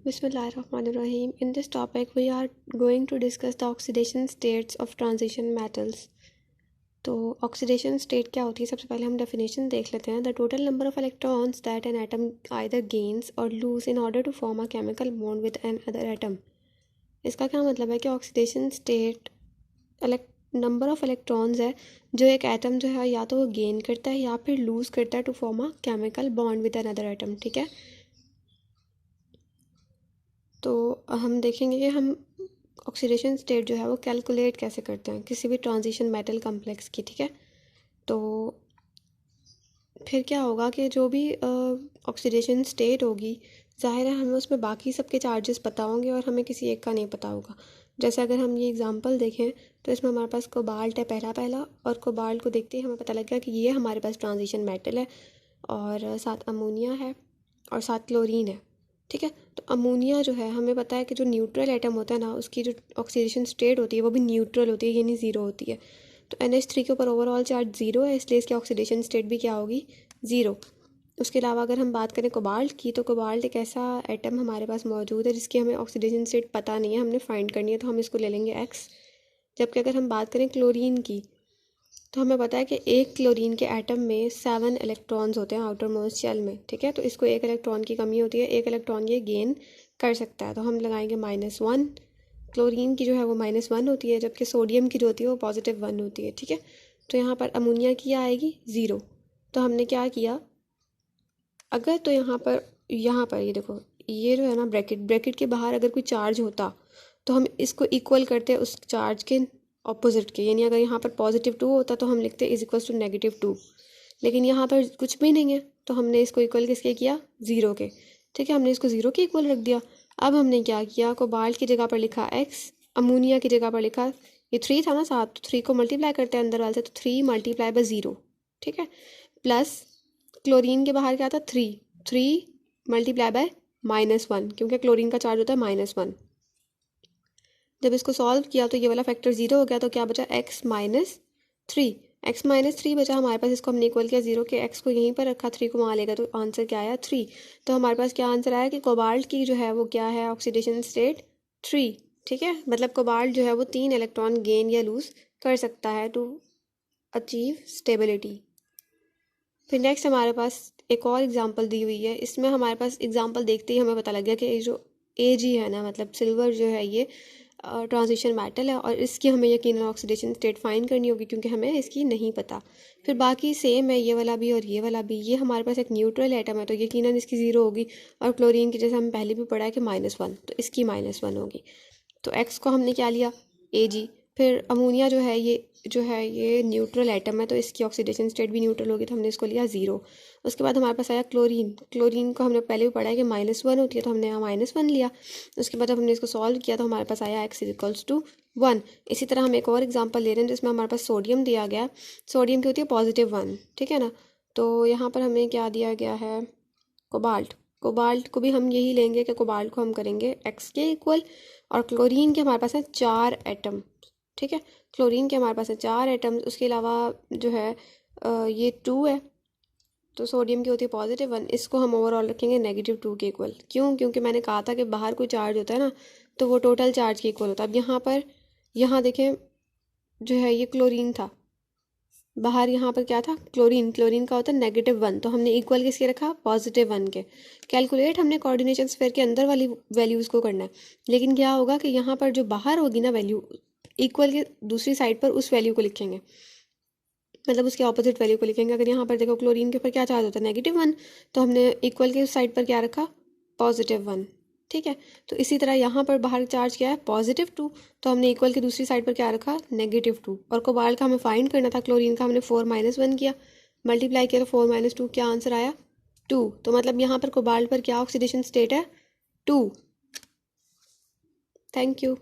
Bismillahirrahmanirrahim. In this topic, we are going to discuss the oxidation states of transition metals. तो oxidation state क्या होती है, सबसे पहले हम डेफिनेशन देख लेते हैं. The total number of electrons that an atom either gains or lose in order to form a chemical bond with N other atom. इसका क्या मतलब है कि oxidation state number of electrons है जो एक एटम जो है या तो वो गेन करता है या फिर लूज़ करता है to form a chemical bond with N other atom. ठीक है, तो हम देखेंगे कि हम ऑक्सीडेशन स्टेट जो है वो कैलकुलेट कैसे करते हैं किसी भी ट्रांजिशन मेटल कम्प्लेक्स की. ठीक है, तो फिर क्या होगा कि जो भी ऑक्सीडेशन स्टेट होगी, ज़ाहिर है हमें उसमें बाकी सबके चार्जेस पता होंगे और हमें किसी एक का नहीं पता होगा. जैसे अगर हम ये एग्जांपल देखें तो इसमें हमारे पास कोबाल्ट है पहला और कोबाल्ट को देखते ही हमें पता लग गया कि ये हमारे पास ट्रांजिशन मेटल है और साथ अमोनिया है और साथ क्लोरीन है. ठीक है, तो अमोनिया जो है हमें पता है कि जो न्यूट्रल एटम होता है ना, उसकी जो ऑक्सीडेशन स्टेट होती है वो भी न्यूट्रल होती है, यानी ज़ीरो होती है. तो NH3 के ऊपर ओवरऑल चार्ज ज़ीरो है, इसलिए इसकी ऑक्सीडेशन स्टेट भी क्या होगी, ज़ीरो. उसके अलावा अगर हम बात करें कोबाल्ट की, तो कोबाल्ट एक ऐसा एटम हमारे पास मौजूद है जिसकी हमें ऑक्सीडेशन स्टेट पता नहीं है, हमने फाइंड करनी है, तो हम इसको ले लेंगे X. जबकि अगर हम बात करें क्लोरीन की, तो हमें पता है कि एक क्लोरीन के एटम में 7 इलेक्ट्रॉन्स होते हैं आउटर मोस्ट शेल में. ठीक है, तो इसको एक इलेक्ट्रॉन की कमी होती है, एक इलेक्ट्रॉन ये गेन कर सकता है, तो हम लगाएंगे -1. क्लोरीन की जो है वो -1 होती है, जबकि सोडियम की जो होती है वो +1 होती है. ठीक है, तो यहाँ पर अमोनिया की आएगी 0. तो हमने क्या किया, अगर तो यहाँ पर ये देखो, ये जो है ना ब्रैकेट के बाहर अगर कोई चार्ज होता तो हम इसको इक्वल करते उस चार्ज के ऑपोजिट के, यानी अगर यहाँ पर +2 होता तो हम लिखते = -2. लेकिन यहाँ पर कुछ भी नहीं है, तो हमने इसको इक्वल किसके किया, 0 के. ठीक है, हमने इसको 0 के इक्वल रख दिया. अब हमने क्या किया, कोबाल्ट की जगह पर लिखा X, अमोनिया की जगह पर लिखा, ये 3 था ना साथ, तो 3 को मल्टीप्लाई करते हैं अंदर वाले से, तो 3 × 0. ठीक है, प्लस क्लोरीन के बाहर क्या था, 3 × -1, क्योंकि क्लोरीन का चार्ज होता है -1. जब इसको सॉल्व किया तो ये वाला फैक्टर 0 हो गया, तो क्या बचा, x - 3. x - 3 बचा हमारे पास, इसको हमने इक्वल किया 0 के, x को यहीं पर रखा, 3 को वहाँ लेगा, तो आंसर क्या आया, 3. तो हमारे पास क्या आंसर आया कि कोबाल्ट की जो है वो क्या है, ऑक्सीडेशन स्टेट 3. ठीक है, मतलब कोबाल्ट जो है वो 3 इलेक्ट्रॉन गेन या लूज कर सकता है टू अचीव स्टेबिलिटी. फिर नेक्स्ट हमारे पास एक और एग्जांपल दी हुई है. इसमें हमारे पास एग्जांपल देखते ही हमें पता लग गया कि ये जो Ag है ना, मतलब सिल्वर जो है ये ट्रांजिशन मेटल है और इसकी हमें यकीनन ऑक्सीडेशन स्टेट फाइंड करनी होगी, क्योंकि हमें इसकी नहीं पता. फिर बाकी सेम है, ये वाला भी और ये वाला भी. ये हमारे पास एक न्यूट्रल एटम है तो यकीनन इसकी 0 होगी, और क्लोरीन की जैसे हम पहले भी पढ़ा है कि -1, तो इसकी -1 होगी. तो X को हमने क्या लिया, Ag. फिर अमोनिया जो है ये न्यूट्रल एटम है, तो इसकी ऑक्सीडेशन स्टेट भी न्यूट्रल होगी, तो हमने इसको लिया 0. उसके बाद हमारे पास आया क्लोरीन को हमने पहले भी पढ़ा है कि -1 होती है, तो हमने यहाँ -1 लिया. उसके बाद जब हमने इसको सॉल्व किया तो हमारे पास आया x = 1. इसी तरह हम एक और एग्जांपल ले रहे हैं जिसमें हमारे पास सोडियम दिया गया. सोडियम की होती है +1. ठीक है ना, तो यहाँ पर हमें क्या दिया गया है, कोबाल्ट को भी हम यही लेंगे कि कोबाल्ट को हम करेंगे x के इक्वल, और क्लोरीन के हमारे पास है 4 एटम. ठीक है, क्लोरीन के हमारे पास है 4 एटम्स. उसके अलावा जो है ये 2 है, तो सोडियम की होती है +1. इसको हम ओवरऑल रखेंगे -2 के इक्वल. क्यों, क्योंकि मैंने कहा था कि बाहर कोई चार्ज होता है ना, तो वो टोटल चार्ज के इक्वल होता है. अब यहाँ देखें जो है ये क्लोरीन था, बाहर यहाँ पर क्या था, क्लोरीन का होता है -1, तो हमने इक्वल किसके रखा, +1 के. कैलकुलेट हमने कोऑर्डिनेशन स्फीयर के अंदर वाली वैल्यूज़ को करना है, लेकिन क्या होगा कि यहाँ पर जो बाहर होगी ना वैल्यू, इक्वल के दूसरी साइड पर उस वैल्यू को लिखेंगे, मतलब उसके ऑपोजिट वैल्यू को लिखेंगे. अगर यहाँ पर देखो क्लोरीन के ऊपर क्या चार्ज होता है, -1, तो हमने इक्वल के उस साइड पर क्या रखा, +1. ठीक है, तो इसी तरह यहाँ पर बाहर चार्ज क्या है, +2, तो हमने इक्वल की दूसरी साइड पर क्या रखा, -2. और कोबाल्ट का हमें फाइंड करना था, क्लोरीन का हमने 4 - 1 किया, मल्टीप्लाई किया तो 4 - 2 क्या आंसर आया, 2. तो मतलब यहाँ पर कोबाल्ट पर क्या ऑक्सीडेशन स्टेट है, 2. Thank you.